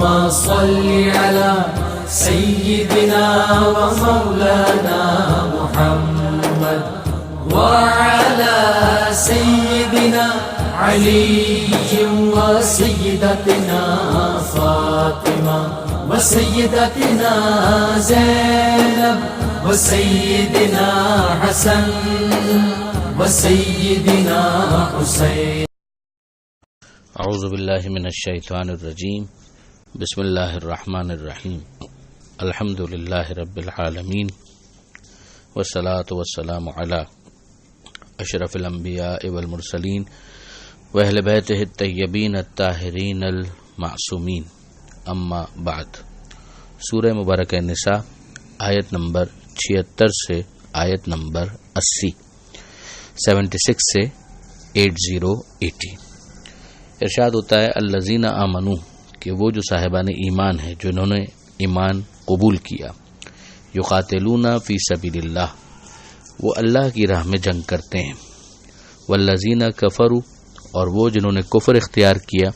اللهم صل على سيدنا ومولانا محمد وعلى سيدنا علي وسيدتنا فاطمة وسيدتنا زينب وسيدنا حسن وسيدنا حسين. اعوذ باللہ من الشیطان الرجیم. بسم اللہ الرحمن الرحیم. الحمد للہ رب العالمین والصلاة والسلام علی اشرف الانبیاء والمرسلین واہل بیتہ الطیبین الطاہرین المعصومین. اما بعد. سورہ مبارکہ نساء آیت نمبر 76 سے آیت نمبر 80، 76 سے 80 ارشاد ہوتا ہے الذین آمنوا، کہ وہ جو صاحبان ایمان ہیں، جنہوں نے ایمان قبول کیا، یقاتلون فی سبیل اللہ، وہ اللہ کی راہ میں جنگ کرتے ہیں، والذین کفروا، اور وہ جنہوں نے کفر اختیار کیا،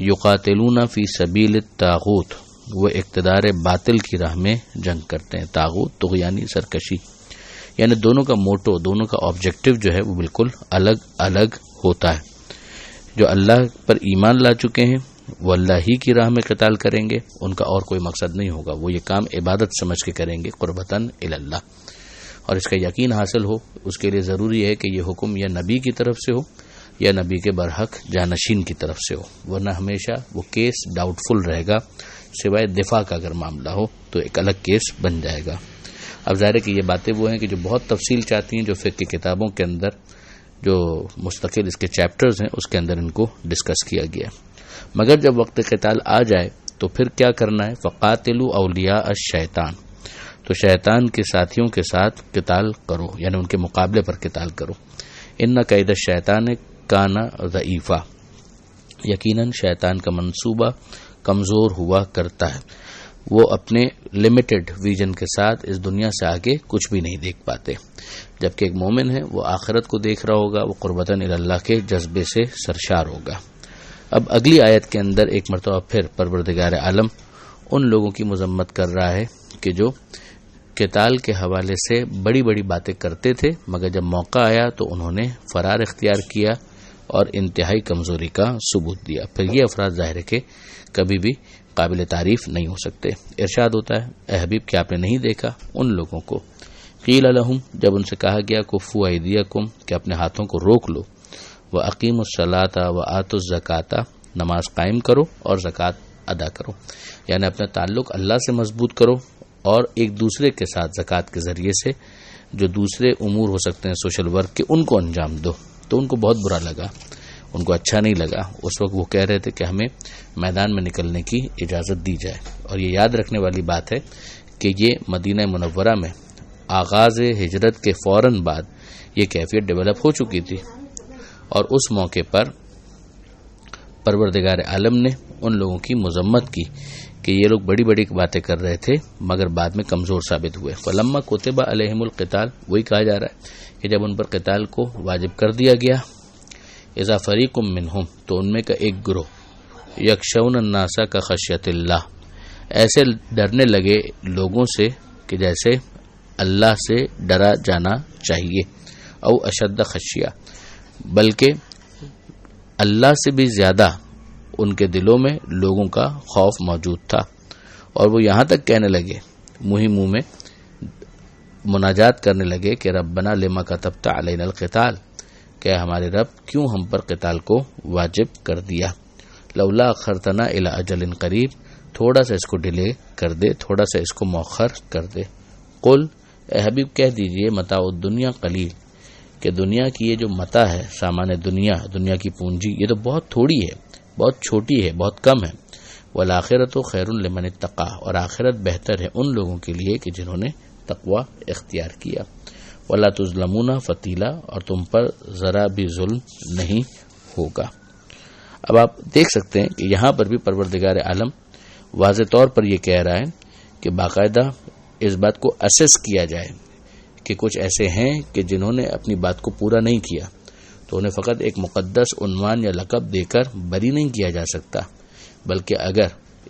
یقاتلون فی سبیل الطاغوت، وہ اقتدار باطل کی راہ میں جنگ کرتے ہیں. طاغوت طغیانی سرکشی، یعنی دونوں کا موٹو، دونوں کا آبجیکٹو جو ہے وہ بالکل الگ الگ ہوتا ہے. جو اللہ پر ایمان لا چکے ہیں وہ اللہ ہی کی راہ میں قتال کریں گے، ان کا اور کوئی مقصد نہیں ہوگا، وہ یہ کام عبادت سمجھ کے کریں گے، قربتاً الی اللہ. اور اس کا یقین حاصل ہو، اس کے لیے ضروری ہے کہ یہ حکم یا نبی کی طرف سے ہو یا نبی کے برحق جانشین کی طرف سے ہو، ورنہ ہمیشہ وہ کیس ڈاؤٹ فل رہے گا، سوائے دفاع کا اگر معاملہ ہو تو ایک الگ کیس بن جائے گا. اب ظاہر ہے کہ یہ باتیں وہ ہیں کہ جو بہت تفصیل چاہتی ہیں، جو فقہ کی کتابوں کے اندر جو مستقل اس کے چیپٹرز ہیں اس کے اندر ان کو ڈسکس کیا گیا. مگر جب وقت قتال آ جائے تو پھر کیا کرنا ہے؟ فقاتلوا اولیاء الشیطان، تو شیطان کے ساتھیوں کے ساتھ قتال کرو، یعنی ان کے مقابلے پر قتال کرو. ان کید الشیطان کان ضعیفا، یقیناً شیطان کا منصوبہ کمزور ہوا کرتا ہے، وہ اپنے لمیٹڈ ویژن کے ساتھ اس دنیا سے آگے کچھ بھی نہیں دیکھ پاتے، جبکہ ایک مومن ہے وہ آخرت کو دیکھ رہا ہوگا، وہ قربتاً الی اللہ کے جذبے سے سرشار ہوگا. اب اگلی آیت کے اندر ایک مرتبہ پھر پروردگار عالم ان لوگوں کی مذمت کر رہا ہے کہ جو قتال کے حوالے سے بڑی بڑی باتیں کرتے تھے، مگر جب موقع آیا تو انہوں نے فرار اختیار کیا اور انتہائی کمزوری کا ثبوت دیا. پھر یہ افراد ظاہر ہے کہ کبھی بھی قابل تعریف نہیں ہو سکتے. ارشاد ہوتا ہے اے حبیب کیا آپ نے نہیں دیکھا ان لوگوں کو، قیل لہم، جب ان سے کہا گیا کفوا ایدیکم، کہ اپنے ہاتھوں کو روک لو، واقیموا الصلاۃ وآتوا الزکاۃ، نماز قائم کرو اور زکوٰۃ ادا کرو، یعنی اپنا تعلق اللہ سے مضبوط کرو اور ایک دوسرے کے ساتھ زکوٰۃ کے ذریعے سے جو دوسرے امور ہو سکتے ہیں سوشل ورک کے، ان کو انجام دو. تو ان کو بہت برا لگا، ان کو اچھا نہیں لگا. اس وقت وہ کہہ رہے تھے کہ ہمیں میدان میں نکلنے کی اجازت دی جائے. اور یہ یاد رکھنے والی بات ہے کہ یہ مدینہ منورہ میں آغاز ہجرت کے فوراً بعد یہ کیفیت ڈیولپ ہو چکی تھی، اور اس موقع پر پروردگار عالم نے ان لوگوں کی مذمت کی کہ یہ لوگ بڑی بڑی باتیں کر رہے تھے مگر بعد میں کمزور ثابت ہوئے. فلما کتب علیہم القتال، وہی کہا جا رہا ہے کہ جب ان پر قتال کو واجب کر دیا گیا، اذا فریق منہم، تو ان میں کا ایک گروہ، یخشون الناس کا خشیت اللہ، ایسے ڈرنے لگے لوگوں سے کہ جیسے اللہ سے ڈرا جانا چاہیے، او اشد خشیہ، بلکہ اللہ سے بھی زیادہ ان کے دلوں میں لوگوں کا خوف موجود تھا. اور وہ یہاں تک کہنے لگے، منہ میں مناجات کرنے لگے کہ ربنا لما کتبت علینا القتال، کہ ہمارے رب کیوں ہم پر قتال کو واجب کر دیا، لولا اخرتنا الی اجل قریب، تھوڑا سا اس کو ڈیلے کر دے، تھوڑا سا اس کو مؤخر کر دے. قل، اے حبیب کہہ دیجئے، متاع الدنیا قلیل، کہ دنیا کی یہ جو متاع ہے، سامان دنیا، دنیا کی پونجی، یہ تو بہت تھوڑی ہے، بہت چھوٹی ہے، بہت کم ہے. والآخرۃ خیر لمن اتقی، اور آخرت بہتر ہے ان لوگوں کے لیے کہ جنہوں نے تقوی اختیار کیا. ولا تظلمون فتیلا، اور تم پر ذرا بھی ظلم نہیں ہوگا. اب آپ دیکھ سکتے ہیں کہ یہاں پر بھی پروردگار عالم واضح طور پر یہ کہہ رہا ہے کہ باقاعدہ اس بات کو اسیس کیا جائے کہ کچھ ایسے ہیں کہ جنہوں نے اپنی بات کو پورا نہیں کیا، تو انہیں فقط ایک مقدس عنوان یا لقب دے کر بری نہیں کیا جا سکتا، بلکہ اگر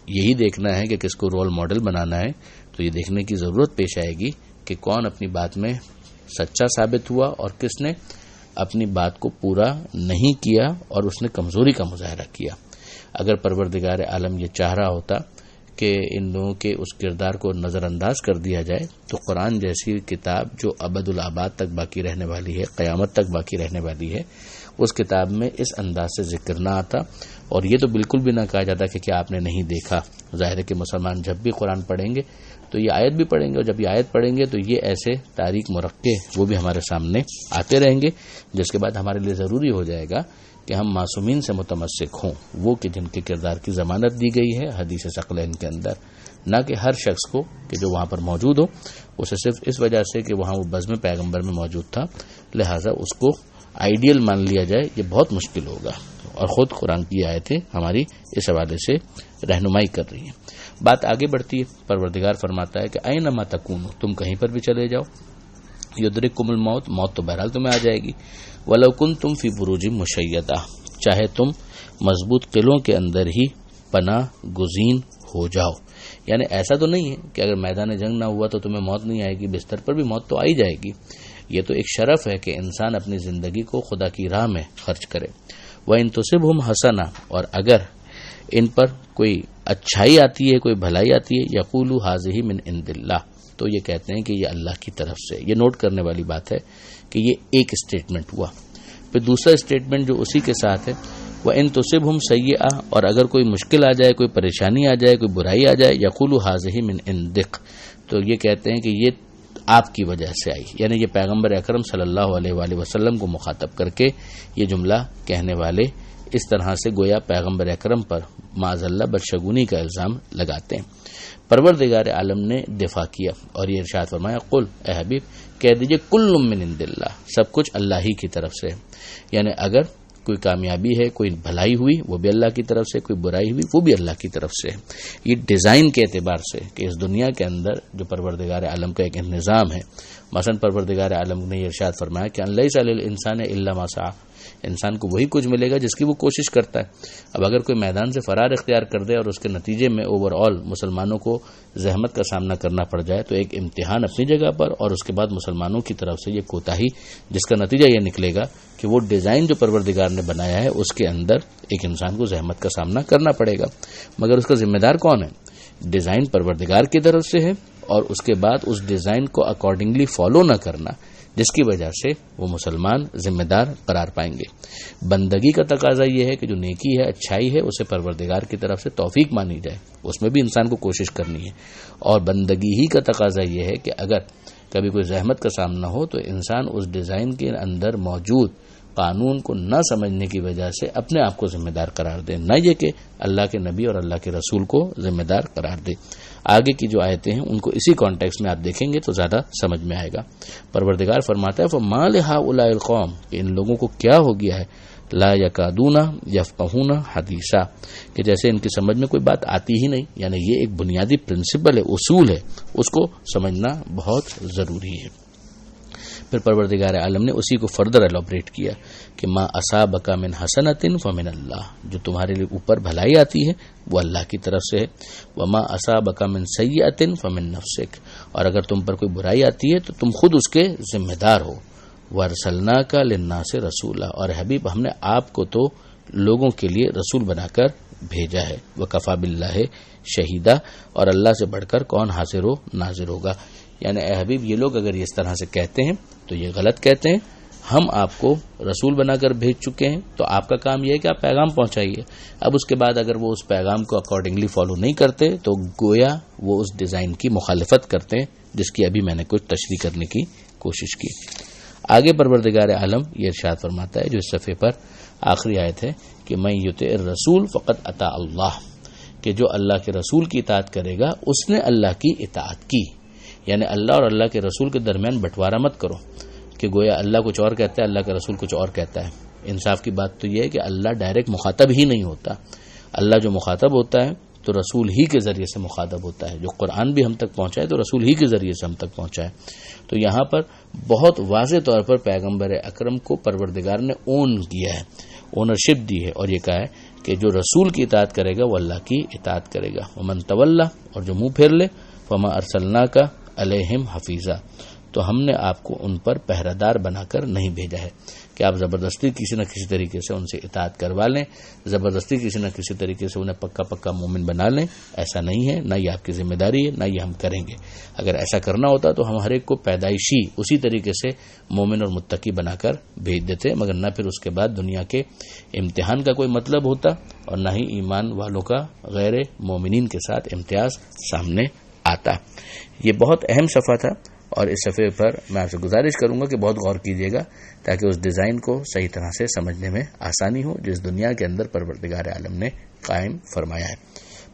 یہی دیکھنا ہے کہ کس کو رول ماڈل بنانا ہے تو یہ دیکھنے کی ضرورت پیش آئے گی کہ کون اپنی بات میں سچا ثابت ہوا اور کس نے اپنی بات کو پورا نہیں کیا اور اس نے کمزوری کا مظاہرہ کیا۔ اگر پروردگار عالم یہ چاہ رہا ہوتا کہ ان لوگوں کے اس کردار کو نظر انداز کر دیا جائے تو قرآن جیسی کتاب جو ابد الآباد تک باقی رہنے والی ہے، قیامت تک باقی رہنے والی ہے، اس کتاب میں اس انداز سے ذکر نہ آتا، اور یہ تو بالکل بھی نہ کہا جاتا کہ کیا آپ نے نہیں دیکھا۔ ظاہر ہے کہ مسلمان جب بھی قرآن پڑھیں گے تو یہ آیت بھی پڑھیں گے، اور جب یہ آیت پڑھیں گے تو یہ ایسے تاریک مرقع وہ بھی ہمارے سامنے آتے رہیں گے، جس کے بعد ہمارے لیے ضروری ہو جائے گا کہ ہم معصومین سے متمسک ہوں، وہ کہ جن کے کردار کی ضمانت دی گئی ہے حدیث ثقلین کے اندر، نہ کہ ہر شخص کو کہ جو وہاں پر موجود ہو اسے صرف اس وجہ سے کہ وہاں وہ بزم پیغمبر میں موجود تھا لہٰذا اس کو آئیڈیل مان لیا جائے۔ یہ بہت مشکل ہوگا، اور خود قرآن کی آیتیں ہماری اس حوالے سے رہنمائی کر رہی ہیں۔ بات آگے بڑھتی ہے، پروردگار فرماتا ہے کہ اینما تکونوا، تم کہیں پر بھی چلے جاؤ، یدرککم الموت، موت تو بہرحال تمہیں آ جائے گی، ولو کنتم فی بروج مشیدہ، چاہے تم مضبوط قلعوں کے اندر ہی پناہ گزین ہو جاؤ۔ یعنی ایسا تو نہیں ہے کہ اگر میدان جنگ نہ ہوا تو تمہیں موت نہیں آئے گی، بستر پر بھی موت تو آئی جائے گی۔ یہ تو ایک شرف ہے کہ انسان اپنی زندگی کو خدا کی راہ میں خرچ کرے۔ وَإِن تُصِبْهُمْ حَسَنَةٌ، اور اگر ان پر کوئی اچھائی آتی ہے، کوئی بھلائی آتی ہے، یقولوا هَٰذِهِ مِنْ عِندِ اللَّهِ، تو یہ کہتے ہیں کہ یہ اللہ کی طرف سے۔ یہ نوٹ کرنے والی بات ہے کہ یہ ایک اسٹیٹمنٹ ہوا، پھر دوسرا اسٹیٹمنٹ جو اسی کے ساتھ ہے وَإِن تُصِبْهُمْ سَيِّئَةٌ، اور اگر کوئی مشکل آ جائے، کوئی پریشانی آ جائے، کوئی برائی آ جائے، یقولوا هَٰذِهِ مِنْ عِندِكَ، تو یہ کہتے ہیں کہ یہ آپ کی وجہ سے آئی، یعنی یہ پیغمبر اکرم صلی اللہ علیہ وآلہ وسلم کو مخاطب کر کے یہ جملہ کہنے والے اس طرح سے گویا پیغمبر اکرم پر معاذ اللہ بدشگونی کا الزام لگاتے ہیں۔ پروردگار عالم نے دفاع کیا اور یہ ارشاد فرمایا قل، اے حبیب کہہ دیجئے کل من عند اللہ، سب کچھ اللہ ہی کی طرف سے ہے۔ یعنی اگر کوئی کامیابی ہے، کوئی بھلائی ہوئی وہ بھی اللہ کی طرف سے، کوئی برائی ہوئی وہ بھی اللہ کی طرف سے ہے۔ یہ ڈیزائن کے اعتبار سے کہ اس دنیا کے اندر جو پروردگار عالم کا ایک نظام ہے، مثلا پروردگار عالم نے یہ ارشاد فرمایا کہ لیس علی الانسان الا ما سعی، انسان کو وہی کچھ ملے گا جس کی وہ کوشش کرتا ہے۔ اب اگر کوئی میدان سے فرار اختیار کر دے اور اس کے نتیجے میں اوور آل مسلمانوں کو زحمت کا سامنا کرنا پڑ جائے تو ایک امتحان اپنی جگہ پر، اور اس کے بعد مسلمانوں کی طرف سے یہ کوتاہی جس کا نتیجہ یہ نکلے گا کہ وہ ڈیزائن جو پروردگار نے بنایا ہے اس کے اندر ایک انسان کو زحمت کا سامنا کرنا پڑے گا، مگر اس کا ذمہ دار کون ہے؟ ڈیزائن پروردگار کی طرف سے ہے، اور اس کے بعد اس ڈیزائن کو اکارڈنگلی فالو نہ کرنا جس کی وجہ سے وہ مسلمان ذمہ دار قرار پائیں گے۔ بندگی کا تقاضا یہ ہے کہ جو نیکی ہے، اچھائی ہے، اسے پروردگار کی طرف سے توفیق مانی جائے، اس میں بھی انسان کو کوشش کرنی ہے، اور بندگی ہی کا تقاضا یہ ہے کہ اگر کبھی کوئی زحمت کا سامنا ہو تو انسان اس ڈیزائن کے اندر موجود قانون کو نہ سمجھنے کی وجہ سے اپنے آپ کو ذمہ دار قرار دے، نہ یہ کہ اللہ کے نبی اور اللہ کے رسول کو ذمہ دار قرار دے۔ آگے کی جو آیتیں ہیں ان کو اسی کانٹیکس میں آپ دیکھیں گے تو زیادہ سمجھ میں آئے گا۔ پروردگار فرماتا ہے فَمَا لِهَٰؤُلَاءِ الْقَوْمِ، کہ ان لوگوں کو کیا ہو گیا ہے، لا یکادون یفقہون حدیثا، کہ جیسے ان کی سمجھ میں کوئی بات آتی ہی نہیں۔ یعنی یہ ایک بنیادی پرنسپل ہے، اصول ہے، اس کو سمجھنا بہت ضروری ہے۔ پھر پروردگار عالم نے اسی کو فردر ایلابریٹ کیا کہ ما اصابک من حسنۃ فمن اللہ، جو تمہارے لیے اوپر بھلائی آتی ہے وہ اللہ کی طرف سے ہے، وما اصابک من سیئۃ فمن نفسک، اور اگر تم پر کوئی برائی آتی ہے تو تم خود اس کے ذمہ دار ہو، وارسلناک للناس رسولا، اور حبیب ہم نے آپ کو تو لوگوں کے لیے رسول بنا کر بھیجا ہے، وکفی باللہ شہیدا، اور اللہ سے بڑھ کر کون حاضر و ناظر ہوگا۔ یعنی اے حبیب یہ لوگ اگر اس طرح سے کہتے ہیں تو یہ غلط کہتے ہیں، ہم آپ کو رسول بنا کر بھیج چکے ہیں، تو آپ کا کام یہ ہے کہ آپ پیغام پہنچائیے۔ اب اس کے بعد اگر وہ اس پیغام کو اکارڈنگلی فالو نہیں کرتے تو گویا وہ اس ڈیزائن کی مخالفت کرتے ہیں، جس کی ابھی میں نے کچھ تشریح کرنے کی کوشش کی۔ آگے پروردگار عالم یہ ارشاد فرماتا ہے جو اس صفحے پر آخری آیت ہے کہ من یطع الرسول فقد اطاع اللہ، کہ جو اللہ کے رسول کی اطاعت کرے گا اس نے اللہ کی اطاعت کی۔ یعنی اللہ اور اللہ کے رسول کے درمیان بٹوارا مت کرو کہ گویا اللہ کچھ اور کہتا ہے، اللہ کا رسول کچھ اور کہتا ہے۔ انصاف کی بات تو یہ ہے کہ اللہ ڈائریکٹ مخاطب ہی نہیں ہوتا، اللہ جو مخاطب ہوتا ہے تو رسول ہی کے ذریعے سے مخاطب ہوتا ہے۔ جو قرآن بھی ہم تک پہنچا ہے تو رسول ہی کے ذریعے سے ہم تک پہنچا ہے۔ تو یہاں پر بہت واضح طور پر پیغمبر اکرم کو پروردگار نے اون کیا ہے، اونرشپ دی ہے، اور یہ کہا ہے کہ جو رسول کی اطاعت کرے گا وہ اللہ کی اطاعت کرے گا. ومن تولی، اور جو منہ پھیر لے، فما ارسلناک علیہم حفیظا، تو ہم نے آپ کو ان پر پہرہ دار بنا کر نہیں بھیجا ہے کہ آپ زبردستی کسی نہ کسی طریقے سے ان سے اطاعت کروا لیں، زبردستی کسی نہ کسی طریقے سے انہیں پکا مومن بنا لیں. ایسا نہیں ہے، نہ یہ آپ کی ذمہ داری ہے، نہ یہ ہم کریں گے. اگر ایسا کرنا ہوتا تو ہم ہر ایک کو پیدائشی اسی طریقے سے مومن اور متقی بنا کر بھیج دیتے، مگر نہ پھر اس کے بعد دنیا کے امتحان کا کوئی مطلب ہوتا، اور نہ ہی ایمان والوں کا غیر مومنین کے ساتھ امتیاز سامنے آتا. یہ بہت اہم صفحہ تھا، اور اس صفحے پر میں آپ سے گزارش کروں گا کہ بہت غور کیجیے گا تاکہ اس ڈیزائن کو صحیح طرح سے سمجھنے میں آسانی ہو جس دنیا کے اندر پروردگار عالم نے قائم فرمایا ہے.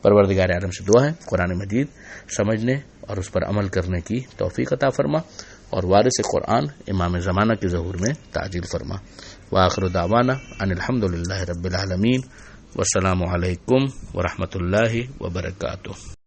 پروردگار عالم سے دعا ہے قرآن مجید سمجھنے اور اس پر عمل کرنے کی توفیق عطا فرما، اور وارث قرآن امام زمانہ کے ظہور میں تعجیل فرما. وآخر دعوانا ان الحمدللہ رب العالمین، والسلام علیکم ورحمۃ اللہ وبرکاتہ.